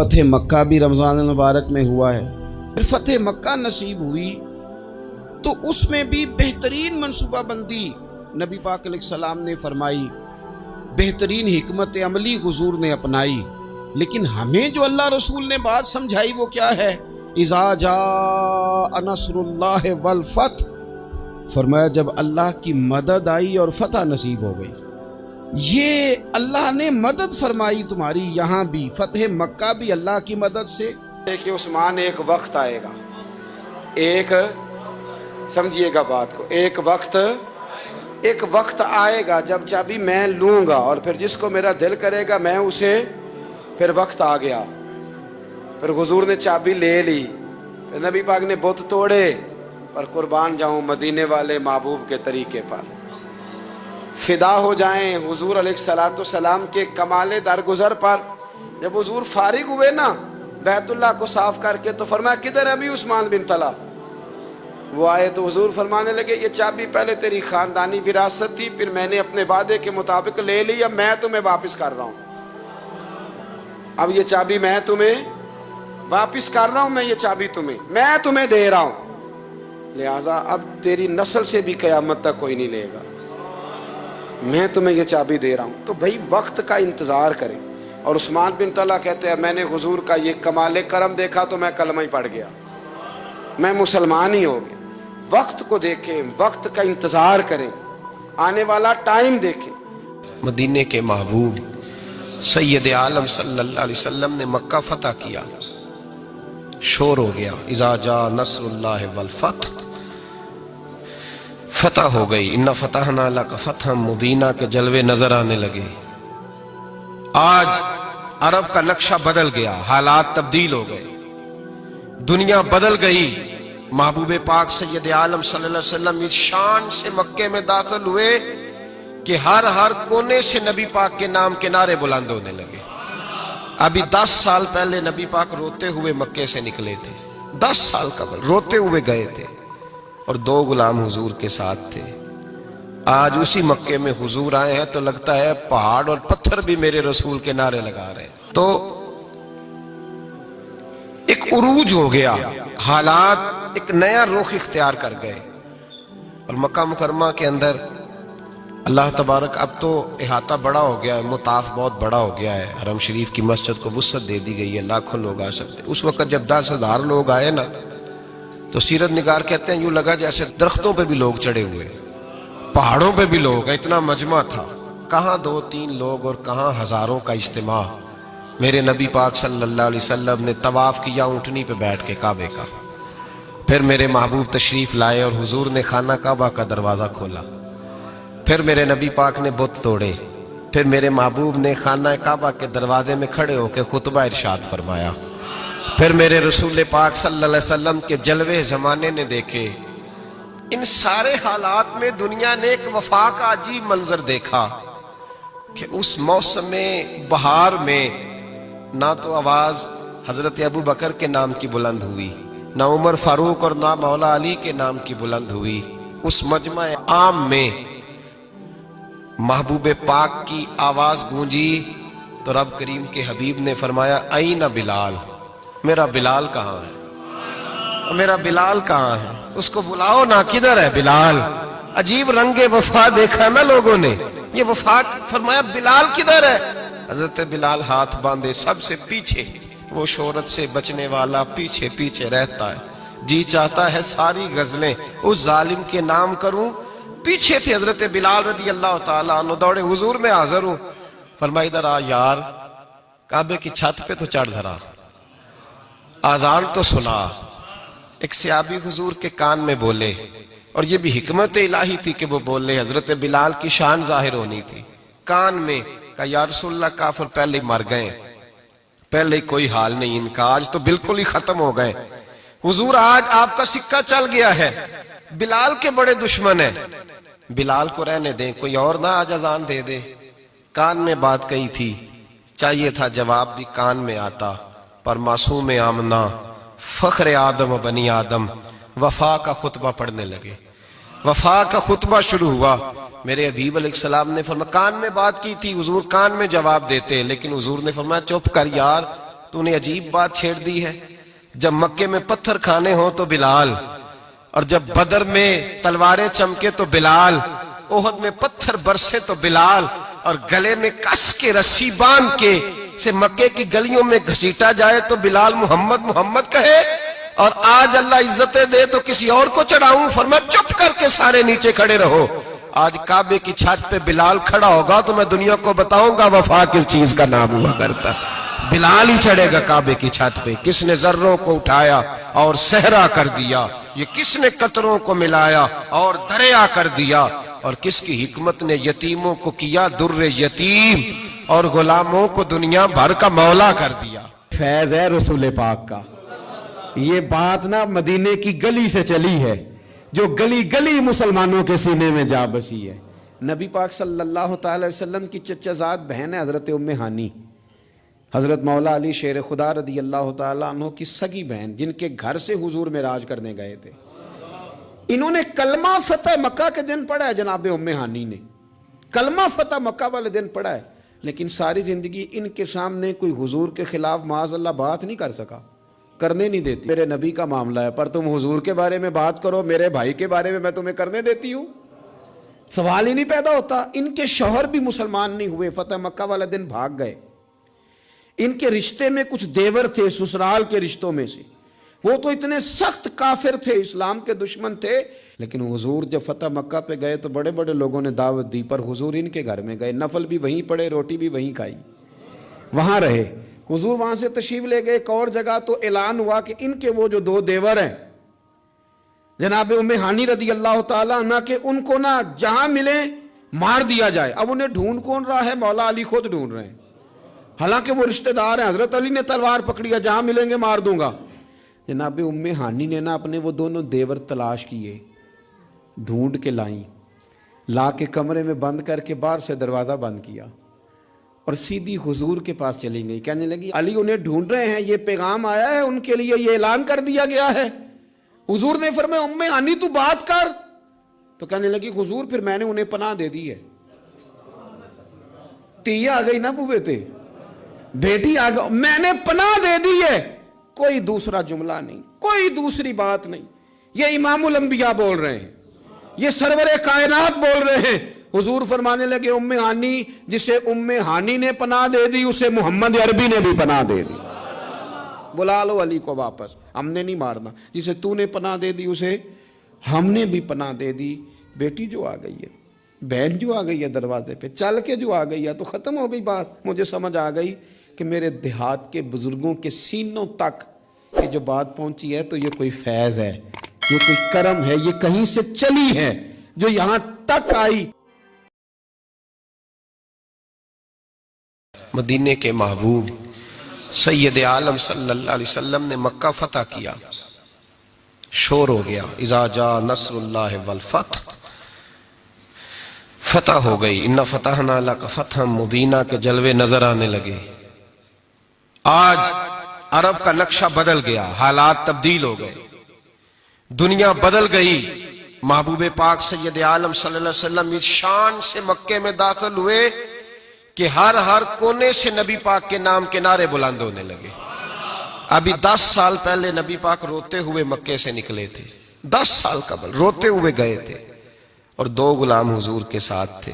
فتح مکہ بھی رمضان المبارک میں ہوا ہے۔ پھر فتح مکہ نصیب ہوئی تو اس میں بھی بہترین منصوبہ بندی نبی پاک علیہ السلام نے فرمائی، بہترین حکمت عملی حضور نے اپنائی، لیکن ہمیں جو اللہ رسول نے بات سمجھائی وہ کیا ہے؟ اذا جاء نصر اللہ والفتح، فرمایا جب اللہ کی مدد آئی اور فتح نصیب ہو گئی۔ یہ اللہ نے مدد فرمائی تمہاری، یہاں بھی فتح مکہ بھی اللہ کی مدد سے۔ کہ عثمان ایک وقت آئے گا، ایک سمجھیے گا بات کو، ایک وقت آئے گا جب چابی میں لوں گا اور پھر جس کو میرا دل کرے گا میں اسے، پھر وقت آ گیا، پھر حضور نے چابی لے لی، پھر نبی پاک نے بت توڑے، پر قربان جاؤں مدینے والے محبوب کے طریقے پر، فدا ہو جائیں حضور علیہ السلام کے کمال درگزر پر۔ جب حضور فارغ ہوئے نا بیت اللہ کو صاف کر کے تو فرمایا کدھر ہے ابھی عثمان بن طلحہ؟ وہ آئے تو حضور فرمانے لگے یہ چابی پہلے تیری خاندانی وراثت تھی، پھر میں نے اپنے وعدے کے مطابق لے لی، اب میں تمہیں واپس کر رہا ہوں، اب یہ چابی میں تمہیں واپس کر رہا ہوں، میں یہ چابی میں تمہیں دے رہا ہوں، لہذا اب تیری نسل سے بھی قیامت تک کوئی نہیں لے گا، میں تمہیں یہ چابی دے رہا ہوں۔ تو بھائی وقت کا انتظار کریں۔ اور عثمان بن طلحہ کہتے ہیں میں نے حضور کا یہ کمال کرم دیکھا تو میں کلمہ ہی پڑھ گیا، میں مسلمان ہی ہو گیا۔ وقت کو دیکھیں، وقت کا انتظار کریں، آنے والا ٹائم دیکھیں۔ مدینے کے محبوب سید عالم صلی اللہ علیہ وسلم نے مکہ فتح کیا، شور ہو گیا، اذا جاء نصر اللہ والفتح، فتح ہو گئی، انا فتحنا لک فتحا مبینہ کے جلوے نظر آنے لگے۔ آج عرب کا نقشہ بدل گیا، حالات تبدیل ہو گئے، دنیا بدل گئی۔ محبوب پاک سید عالم صلی اللہ علیہ وسلم اس شان سے مکے میں داخل ہوئے کہ ہر کونے سے نبی پاک کے نام کے نعرے بلند ہونے لگے۔ ابھی 10 سال پہلے نبی پاک روتے ہوئے مکے سے نکلے تھے، 10 سال قبل روتے ہوئے گئے تھے، اور 2 غلام حضور کے ساتھ تھے۔ آج اسی مکے میں حضور آئے ہیں تو لگتا ہے پہاڑ اور پتھر بھی میرے رسول کے نعرے لگا رہے ہیں۔ تو ایک عروج ہو گیا، حالات ایک نیا رخ اختیار کر گئے، اور مکہ مکرمہ کے اندر اللہ تبارک اب تو احاطہ بڑا ہو گیا ہے، مطاف بہت بڑا ہو گیا ہے، حرم شریف کی مسجد کو وسعت دے دی گئی ہے، لاکھوں لوگ آ سکتے۔ اس وقت جب 10,000 لوگ آئے نا تو سیرت نگار کہتے ہیں یوں لگا جیسے درختوں پہ بھی لوگ چڑھے ہوئے، پہاڑوں پہ بھی لوگ، اتنا مجمع تھا، کہاں 2-3 لوگ اور کہاں ہزاروں کا اجتماع۔ میرے نبی پاک صلی اللہ علیہ وسلم نے طواف کیا اونٹنی پہ بیٹھ کے کعبے کا، پھر میرے محبوب تشریف لائے اور حضور نے خانہ کعبہ کا دروازہ کھولا، پھر میرے نبی پاک نے بت توڑے، پھر میرے محبوب نے خانہ کعبہ کے دروازے میں کھڑے ہو کے خطبہ ارشاد فرمایا، پھر میرے رسول پاک صلی اللہ علیہ وسلم کے جلوے زمانے نے دیکھے۔ ان سارے حالات میں دنیا نے ایک وفا کا عجیب منظر دیکھا کہ اس موسم بہار میں نہ تو آواز حضرت ابو بکر کے نام کی بلند ہوئی، نہ عمر فاروق اور نہ مولا علی کے نام کی بلند ہوئی، اس مجمع عام میں محبوب پاک کی آواز گونجی تو رب کریم کے حبیب نے فرمایا این بلال، میرا بلال کہاں ہے، میرا بلال کہاں ہے، اس کو بلاؤ نا، کدھر ہے بلال؟ عجیب رنگ وفا دیکھا نا لوگوں نے، یہ وفا، فرمایا بلال کدھر ہے؟ حضرت بلال ہاتھ باندھے سب سے پیچھے، وہ شہرت سے بچنے والا پیچھے پیچھے رہتا ہے، جی چاہتا ہے ساری غزلیں اس ظالم کے نام کروں۔ پیچھے تھے حضرت بلال رضی اللہ تعالیٰ عنہ، دوڑے حضور میں حاضر ہوں، فرمایا ادھر آ یار، کعبے کی چھت پہ تو چڑھ ذرا، آذان تو سنا۔ ایک صحابی حضور کے کان میں بولے، اور یہ بھی حکمت الہی تھی کہ وہ بولے، حضرت بلال کی شان ظاہر ہونی تھی، کان میں کہا یا رسول اللہ کافر پہلے ہی مر گئے، پہلے ہی کوئی حال نہیں ان کا، آج تو بالکل ہی ختم ہو گئے، حضور آج آپ کا سکہ چل گیا ہے، بلال کے بڑے دشمن ہیں، بلال کو رہنے دیں، کوئی اور نہ آج اذان دے دے۔ کان میں بات کہی تھی، چاہیے تھا جواب بھی کان میں آتا، پر معصوم آمنہ فخر آدم و بنی آدم وفا کا خطبہ پڑھنے لگے، وفا کا خطبہ شروع ہوا۔ میرے حبیب علیہ السلام نے فرمایا، کان میں بات کی تھی، حضور کان میں جواب دیتے، لیکن حضور نے فرمایا چپ کر یار، تو نے عجیب بات چھیڑ دی ہے. جب مکے میں پتھر کھانے ہوں تو بلال، اور جب بدر میں تلواریں چمکے تو بلال، احد میں پتھر برسے تو بلال، اور گلے میں کس کے رسی باندھ کے سے مکے کی گلیوں میں گھسیٹا جائے تو بلال محمد محمد کہے. اور آج اللہ عزتیں دے تو کسی اور کو چڑھاؤں، فرمایا چپ کر کے سارے نیچے کھڑے رہو. آج کعبے کی چھت پہ بلال کھڑا ہوگا تو میں دنیا کو بتاؤں گا وفا کس چیز کا نام ہوا کرتا. بلال ہی چڑھے گا کعبے کی چھت پہ. کس نے ذروں کو اٹھایا اور صحرا کر دیا، یہ کس نے قطروں کو ملایا اور دریا کر دیا، اور کس کی حکمت نے یتیموں کو کیا در یتیم اور غلاموں کو دنیا بھر کا مولا کر دیا. فیض ہے رسول پاک کا. یہ بات نہ مدینے کی گلی سے چلی ہے جو گلی گلی مسلمانوں کے سینے میں جا بسی ہے. نبی پاک صلی اللہ تعالی وسلم کی چچا زاد بہن ہے حضرت ام ہانی، حضرت مولا علی شیر خدا رضی اللہ تعالیٰ عنہ کی سگی بہن، جن کے گھر سے حضور معراج کرنے گئے تھے. انہوں نے کلمہ فتح مکہ کے دن پڑھا ہے. جناب ام ہانی نے کلمہ فتح مکہ والے دن پڑھا ہے، لیکن ساری زندگی ان کے سامنے کوئی حضور کے خلاف معاذ اللہ بات نہیں کر سکا، کرنے نہیں دیتی. میرے نبی کا معاملہ ہے، پر تم حضور کے بارے میں بات کرو، میرے بھائی کے بارے میں تمہیں کرنے دیتی ہوں. سوال ہی نہیں پیدا ہوتا. ان کے شوہر بھی مسلمان نہیں ہوئے، فتح مکہ والے دن بھاگ گئے. ان کے رشتے میں کچھ دیور تھے سسرال کے رشتوں میں سے، وہ تو اتنے سخت کافر تھے، اسلام کے دشمن تھے. لیکن حضور جب فتح مکہ پہ گئے تو بڑے بڑے لوگوں نے دعوت دی، پر حضور ان کے گھر میں گئے، نفل بھی وہیں پڑھے، روٹی بھی وہیں کھائی، وہاں رہے. حضور وہاں سے تشریف لے گئے ایک اور جگہ، تو اعلان ہوا کہ ان کے وہ جو دو دیور ہیں جناب ام ہانی رضی اللہ تعالیٰ عنہ کے، ان کو نہ جہاں ملے مار دیا جائے. اب انہیں ڈھونڈ کون رہا ہے؟ مولا علی خود ڈھونڈ رہے ہیں، حالانکہ وہ رشتہ دار ہیں. حضرت علی نے تلوار پکڑی ہے، جہاں ملیں گے مار دوں گا. جناب ام ہانی نے نا اپنے وہ دونوں دیور تلاش کیے، ڈھونڈ کے لائیں، لا کے کمرے میں بند کر کے باہر سے دروازہ بند کیا اور سیدھی حضور کے پاس چلی گئی. کہنے لگی علی انہیں ڈھونڈ رہے ہیں، یہ پیغام آیا ہے ان کے لیے، یہ اعلان کر دیا گیا ہے. حضور نے فرمایا ام ہانی تو بات کر. تو کہنے لگی حضور پھر میں نے انہیں پناہ دے دی ہے. تیا آ گئی نا بوے تے، بیٹی آ گئی، میں نے پناہ دے دی ہے. کوئی دوسرا جملہ نہیں، کوئی دوسری بات نہیں. یہ امام الانبیاء بول رہے ہیں، یہ سرور کائنات بول رہے ہیں. حضور فرمانے لگے ام ہانی، جسے ام ہانی نے پناہ دے دی اسے محمد عربی نے بھی پناہ دے دی. بلا لو علی کو واپس، ہم نے نہیں مارنا. جسے تو نے پناہ دے دی اسے ہم نے بھی پناہ دے دی. بیٹی جو آ گئی ہے، بہن جو آ گئی ہے دروازے پہ چل کے جو آ گئی ہے تو ختم ہو گئی بات. مجھے سمجھ آ گئی کہ میرے دیہات کے بزرگوں کے سینوں تک یہ جو بات پہنچی ہے تو یہ کوئی فیض ہے، یہ کوئی کرم ہے، یہ کہیں سے چلی ہے جو یہاں تک آئی. مدینے کے محبوب سید عالم صلی اللہ علیہ وسلم نے مکہ فتح کیا، شور ہو گیا، اذا جاء نصر اللہ والفتح، فتح ہو گئی، انا فتحنا لک فتحا مبینا کے جلوے نظر آنے لگے. آج عرب کا نقشہ بدل گیا، حالات تبدیل ہو گئے، دنیا بدل گئی. محبوب پاک سید عالم صلی اللہ علیہ وسلم اس شان سے مکے میں داخل ہوئے کہ ہر کونے سے نبی پاک کے نام کے نعرے بلند ہونے لگے. ابھی 10 سال پہلے نبی پاک روتے ہوئے مکے سے نکلے تھے، 10 سال قبل روتے ہوئے گئے تھے، اور 2 غلام حضور کے ساتھ تھے.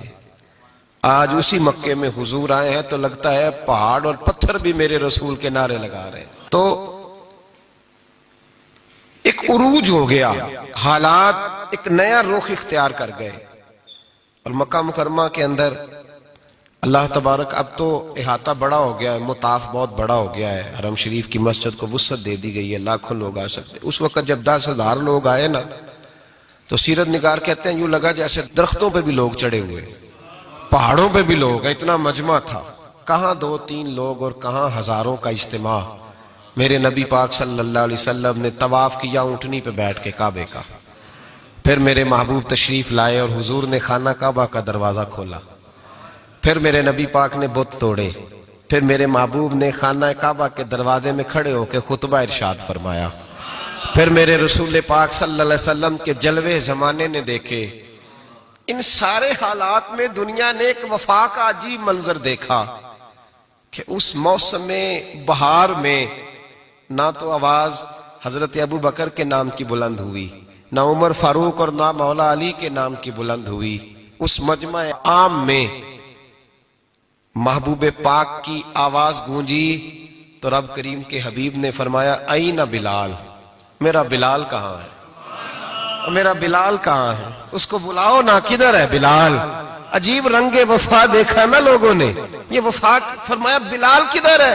آج اسی مکے میں حضور آئے ہیں تو لگتا ہے پہاڑ اور پتھر بھی میرے رسول کے نعرے لگا رہے ہیں. تو ایک عروج ہو گیا، حالات ایک نیا رخ اختیار کر گئے. اور مکہ مکرمہ کے اندر اللہ تبارک اب تو احاطہ بڑا ہو گیا ہے، مطاف بہت بڑا ہو گیا ہے، حرم شریف کی مسجد کو وسعت دے دی گئی ہے، لاکھوں لوگ آ سکتے. اس وقت جب 10,000 لوگ آئے نا تو سیرت نگار کہتے ہیں یوں لگا جیسے درختوں پہ بھی لوگ چڑھے ہوئے، پہاڑوں پہ بھی لوگ، اتنا مجمع تھا. کہاں 2-3 لوگ اور کہاں ہزاروں کا اجتماع. میرے نبی پاک صلی اللہ علیہ وسلم نے طواف کیا اونٹنی پہ بیٹھ کے کعبے کا. پھر میرے محبوب تشریف لائے اور حضور نے خانہ کعبہ کا دروازہ کھولا. پھر میرے نبی پاک نے بت توڑے. پھر میرے محبوب نے خانہ کعبہ کے دروازے میں کھڑے ہو کے خطبہ ارشاد فرمایا. پھر میرے رسول پاک صلی اللہ علیہ وسلم کے جلوے زمانے نے دیکھے. ان سارے حالات میں دنیا نے ایک وفا کا عجیب منظر دیکھا کہ اس موسم بہار میں نہ تو آواز حضرت ابو بکر کے نام کی بلند ہوئی، نہ عمر فاروق اور نہ مولا علی کے نام کی بلند ہوئی، اس مجمع عام میں محبوب پاک کی آواز گونجی تو رب کریم کے حبیب نے فرمایا این بلال، میرا بلال کہاں ہے؟ میرا بلال کہاں ہے؟ اس کو بلاؤ نا، کدھر ہے بلال؟ عجیب رنگ وفا دیکھا نا لوگوں نے، یہ وفا، فرمایا بلال کدھر ہے؟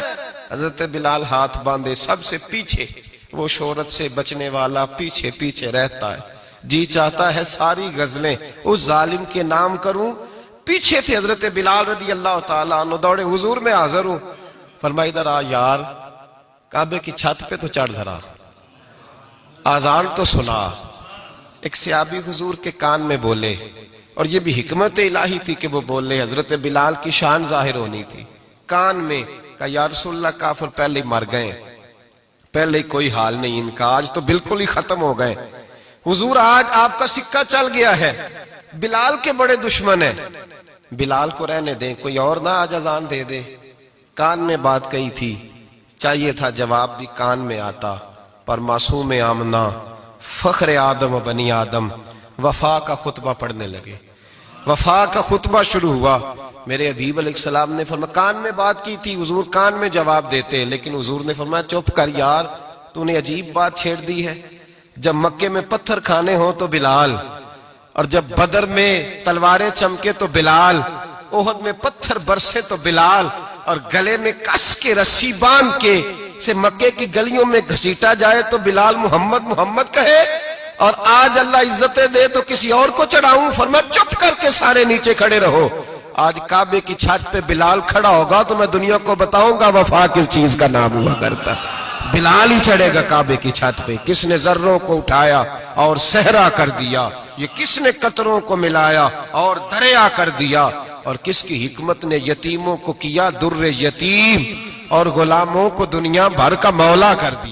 حضرت بلال ہاتھ باندھے سب سے پیچھے، وہ شہرت سے بچنے والا پیچھے پیچھے رہتا ہے، جی چاہتا ہے ساری غزلیں اس ظالم کے نام کروں۔ پیچھے تھے حضرت بلال رضی اللہ تعالیٰ عنہ، دوڑے حضور میں حاضر ہوں، فرمایا ادھر آ یار، کعبے کی چھت پہ تو چڑھ ذرا، آذان تو سنا۔ ایک صحابی حضور کے کان میں بولے، اور یہ بھی حکمت الہی تھی کہ وہ بولے، حضرت بلال کی شان ظاہر ہونی تھی، کان میں کہا یا رسول اللہ کافر پہلے مر گئے، پہلے کوئی حال نہیں ان کا، آج تو بالکل ہی ختم ہو گئے، حضور آج آپ کا سکہ چل گیا ہے، بلال کے بڑے دشمن ہیں، بلال کو رہنے دیں، کوئی اور نہ آج اذان دے دے۔ کان میں بات کہی تھی، چاہیے تھا جواب بھی کان میں آتا، پر معصوم آمنہ فخر آدم و بنی آدم وفا کا خطبہ پڑھنے لگے، وفا کا خطبہ شروع ہوا۔ میرے حبیب علیہ السلام نے فرمایا کان میں بات کی تھی، حضور کان میں جواب دیتے، لیکن حضور نے فرمایا چپ کر یار، تو نے عجیب بات چھیڑ دی ہے، جب مکے میں پتھر کھانے ہوں تو بلال، اور جب بدر میں تلواریں چمکے تو بلال، احد میں پتھر برسے تو بلال، اور گلے میں کس کے رسی باندھ کے سے مکے کی گلیوں میں گھسیٹا جائے تو بلال محمد محمد کہے، اور آج اللہ عزتیں دے تو کسی اور کو چڑھاؤں، فرمایا چپ کر کے سارے نیچے کھڑے رہو۔ آج کعبے کی چھت پہ بلال کھڑا ہوگا تو میں دنیا کو بتاؤں گا وفا کس چیز کا نام ہوا کرتا، بلال ہی چڑھے گا کعبے کی چھت پہ۔ کس نے ذروں کو اٹھایا اور صحرا کر دیا، یہ کس نے قطروں کو ملایا اور دریا کر دیا، اور کس کی حکمت نے یتیموں کو کیا در یتیم اور غلاموں کو دنیا بھر کا مولا کر دیا۔